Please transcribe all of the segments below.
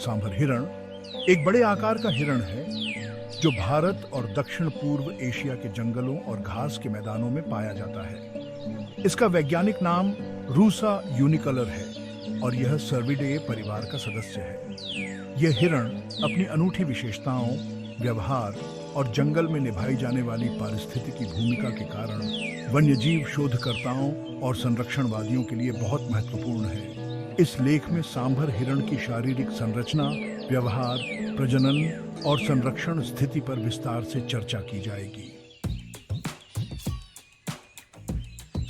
सांभर हिरण एक बड़े आकार का हिरण है जो भारत और दक्षिण पूर्व एशिया के जंगलों और घास के मैदानों में पाया जाता है। इसका वैज्ञानिक नाम रूसा यूनिकलर है और यह सर्विडेए परिवार का सदस्य है। यह हिरण अपनी अनूठी विशेषताओं, व्यवहार और जंगल में निभाई जाने वाली पारिस्थितिकी भूमिका के कारण वन्यजीव शोधकर्ताओं और संरक्षणवादियों के लिए बहुत महत्वपूर्ण है। इस लेख में सांभर हिरण की शारीरिक संरचना, व्यवहार, प्रजनन और संरक्षण स्थिति पर विस्तार से चर्चा की जाएगी।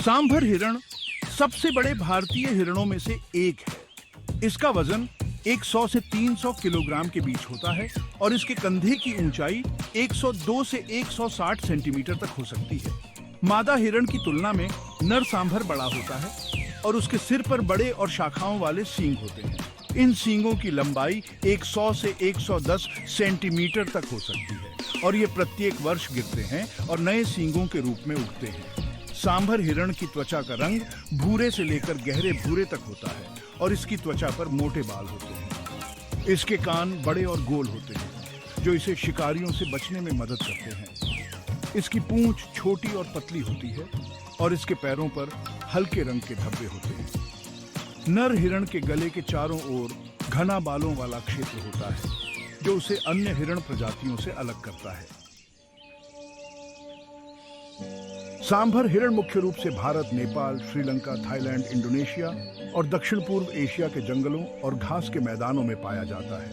सांभर हिरण सबसे बड़े भारतीय हिरणों में से एक है। इसका वजन 100 से 300 किलोग्राम के बीच होता है और इसके कंधे की ऊंचाई 102 से 160 सेंटीमीटर तक हो सकती है। मादा हिरण की तुलना में नर सांभर बड़ा होता है और उसके सिर पर बड़े और शाखाओं वाले सींग होते हैं। इन सींगों की लंबाई 100 से 110 सेंटीमीटर तक हो सकती है और ये प्रत्येक वर्ष गिरते हैं और नए सींगों के रूप में उगते हैं। सांभर हिरण की त्वचा का रंग भूरे से लेकर गहरे भूरे तक होता है और इसकी त्वचा पर मोटे बाल होते हैं। इसके कान बड़े और गोल होते हैं जो इसे शिकारियों से बचने में मदद करते हैं। इसकी पूंछ छोटी और पतली होती है और इसके पैरों पर हल्के रंग के धब्बे होते हैं। नर हिरण के गले के चारों ओर घना बालों वाला क्षेत्र होता है जो उसे अन्य हिरण प्रजातियों से अलग करता है। सांभर हिरण मुख्य रूप से भारत, नेपाल, श्रीलंका, थाईलैंड, इंडोनेशिया और दक्षिण पूर्व एशिया के जंगलों और घास के मैदानों में पाया जाता है।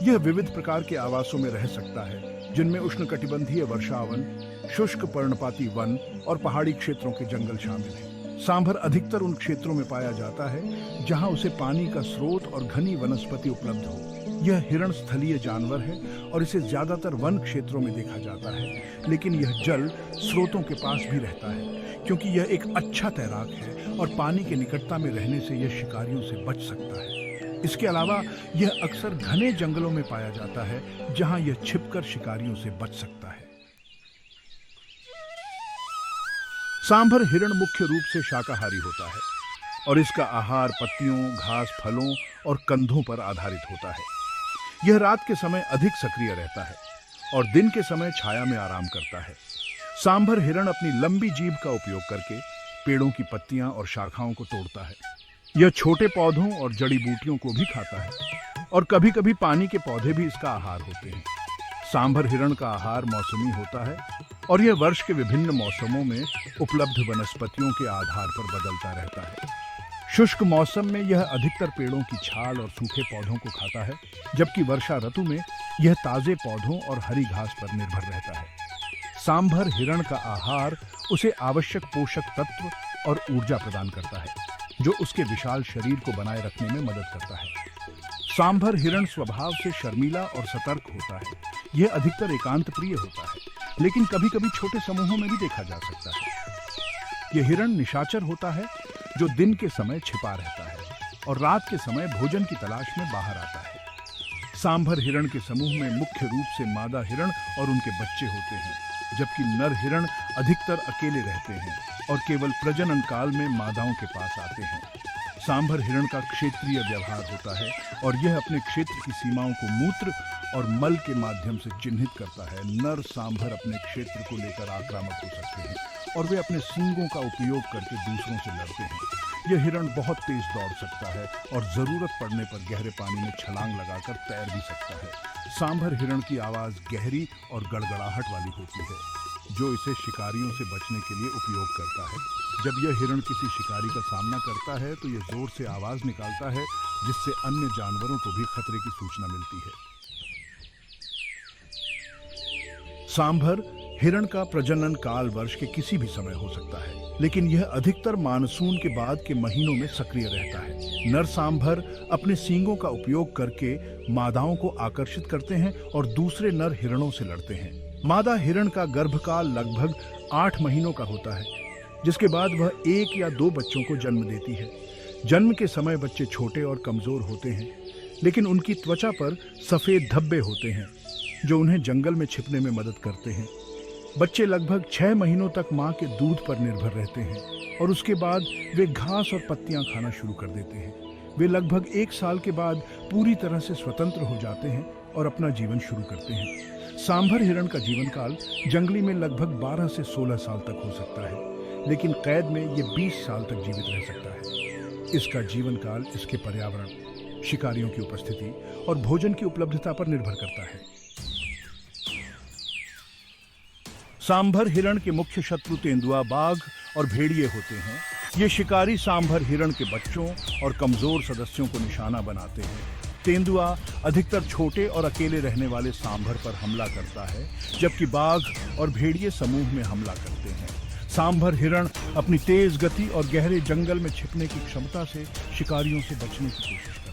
यह विविध प्रकार के आवासों में रह सकता है जिनमें उष्णकटिबंधीय वर्षावन, शुष्क पर्णपाती वन और पहाड़ी क्षेत्रों के जंगल शामिल हैं। सांभर अधिकतर उन क्षेत्रों में पाया जाता है जहां उसे पानी का स्रोत और घनी वनस्पति उपलब्ध हो। यह हिरण स्थलीय जानवर है और इसे ज्यादातर वन क्षेत्रों में देखा जाता है, लेकिन यह जल स्रोतों के पास भी रहता है क्योंकि यह एक अच्छा तैराक है और पानी के निकटता में रहने से यह शिकारियों से बच सकता है। इसके अलावा यह अक्सर घने जंगलों में पाया जाता है जहां यह छिपकर शिकारियों से बच सकता है। सांभर हिरण मुख्य रूप से शाकाहारी होता है और इसका आहार पत्तियों, घास, फलों और कंदों पर आधारित होता है। यह रात के समय अधिक सक्रिय रहता है और दिन के समय छाया में आराम करता है। सांभर हिरण अपनी लंबी जीभ का उपयोग करके पेड़ों की पत्तियां और शाखाओं को तोड़ता है। यह छोटे पौधों और जड़ी बूटियों को भी खाता है और कभी-कभी पानी के पौधे भी इसका आहार होते हैं। सांभर हिरण का आहार मौसमी होता है और यह वर्ष के विभिन्न मौसमों में उपलब्ध वनस्पतियों के आधार पर बदलता रहता है। शुष्क मौसम में यह अधिकतर पेड़ों की छाल और सूखे पौधों को खाता है, जबकि वर्षा ऋतु में यह ताजे पौधों और हरी घास पर निर्भर रहता है। सांभर हिरण का आहार उसे आवश्यक पोषक तत्व और ऊर्जा प्रदान करता है, जो उसके विशाल शरीर को बनाए रखने में मदद करता है। सांभर हिरण स्वभाव से शर्मीला और सतर्क होता है। यह अधिकतर एकांत प्रिय होता है, लेकिन कभी-कभी छोटे समूहों में भी देखा जा सकता है। यह हिरण निशाचर होता है जो दिन के समय छिपा रहता है और रात के समय भोजन की तलाश में बाहर आता है। सांभर हिरण के समूह में मुख्य रूप से मादा हिरण और उनके बच्चे होते हैं, जबकि नर हिरण अधिकतर अकेले रहते हैं और केवल प्रजनन काल में मादाओं के पास आते हैं। सांभर हिरण का क्षेत्रीय व्यवहार होता है और यह अपने क्षेत्र की सीमाओं को मूत्र और मल के माध्यम से चिन्हित करता है। नर सांभर अपने क्षेत्र को लेकर आक्रामक हो सकते हैं और वे अपने सींगों का उपयोग करके दूसरों से लड़ते हैं। यह हिरण बहुत तेज दौड़ सकता है और जरूरत पड़ने पर गहरे पानी में छलांग लगाकर तैर भी सकता है। सांभर हिरण की आवाज गहरी और गड़गड़ाहट वाली होती है, जो इसे शिकारियों से बचने के लिए उपयोग करता है। जब यह हिरण किसी शिकारी का सामना करता है तो यह जोर से आवाज निकालता है, जिससे अन्य जानवरों को भी खतरे की सूचना मिलती है। सांभर हिरण का प्रजनन काल वर्ष के किसी भी समय हो सकता है, लेकिन यह अधिकतर मानसून के बाद के महीनों में सक्रिय रहता है। नर सांभर अपने सींगों का उपयोग करके मादाओं को आकर्षित करते हैं और दूसरे नर हिरणों से लड़ते हैं। मादा हिरण का गर्भकाल लगभग 8 महीनों का होता है, जिसके बाद वह 1 या 2 बच्चों को जन्म देती है। जन्म के समय बच्चे छोटे और कमजोर होते हैं, लेकिन उनकी त्वचा पर सफेद धब्बे होते हैं जो उन्हें जंगल में छिपने में मदद करते हैं। बच्चे लगभग 6 महीनों तक मां के दूध पर निर्भर रहते हैं और उसके बाद वे घास और पत्तियां खाना शुरू कर देते हैं। वे लगभग 1 साल के बाद पूरी तरह से स्वतंत्र हो जाते हैं और अपना जीवन शुरू करते हैं। सांभर हिरण का जीवन काल जंगली में लगभग 12 से 16 साल तक हो सकता है, लेकिन कैद में ये 20 साल तक जीवित रह सकता है। इसका जीवन काल इसके पर्यावरण, शिकारियों की उपस्थिति और भोजन की उपलब्धता पर निर्भर करता है। सांभर हिरण के मुख्य शत्रु तेंदुआ, बाघ और भेड़िए होते हैं। ये शिकारी सांभर हिरण के बच्चों और कमजोर सदस्यों को निशाना बनाते हैं। तेंदुआ अधिकतर छोटे और अकेले रहने वाले सांभर पर हमला करता है, जबकि बाघ और भेड़िए समूह में हमला करते हैं। सांभर हिरण अपनी तेज गति और गहरे जंगल में छिपने की क्षमता से शिकारियों से बचने की कोशिश करता है।